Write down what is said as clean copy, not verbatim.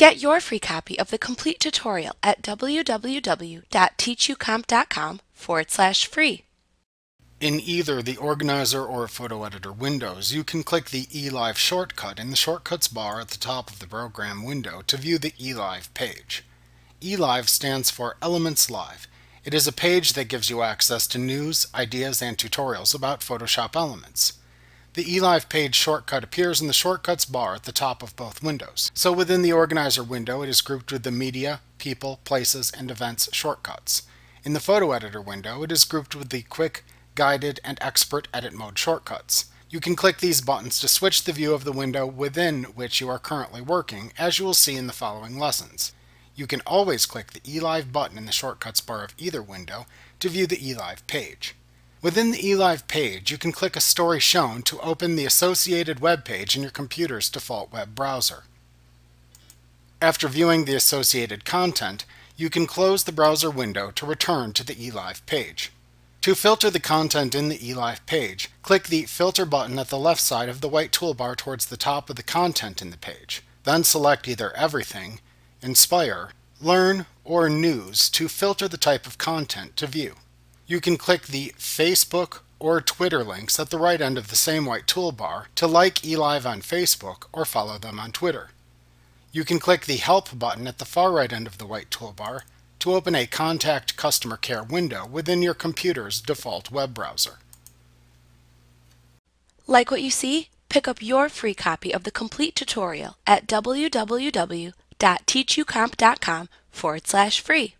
Get your free copy of the complete tutorial at www.teachucomp.com/free. In either the Organizer or Photo Editor windows, you can click the eLive shortcut in the Shortcuts bar at the top of the program window to view the eLive page. eLive stands for Elements Live. It is a page that gives you access to news, ideas, and tutorials about Photoshop Elements. The eLive page shortcut appears in the Shortcuts bar at the top of both windows. So within the Organizer window, it is grouped with the Media, People, Places, and Events shortcuts. In the Photo Editor window, it is grouped with the Quick, Guided, and Expert Edit Mode shortcuts. You can click these buttons to switch the view of the window within which you are currently working, as you will see in the following lessons. You can always click the eLive button in the Shortcuts bar of either window to view the eLive page. Within the eLive page, you can click a story shown to open the associated web page in your computer's default web browser. After viewing the associated content, you can close the browser window to return to the eLive page. To filter the content in the eLive page, click the Filter button at the left side of the white toolbar towards the top of the content in the page. Then select either Everything, Inspire, Learn, or News to filter the type of content to view. You can click the Facebook or Twitter links at the right end of the same white toolbar to like eLive on Facebook or follow them on Twitter. You can click the Help button at the far right end of the white toolbar to open a Contact Customer Care window within your computer's default web browser. Like what you see? Pick up your free copy of the complete tutorial at www.teachucomp.com/free.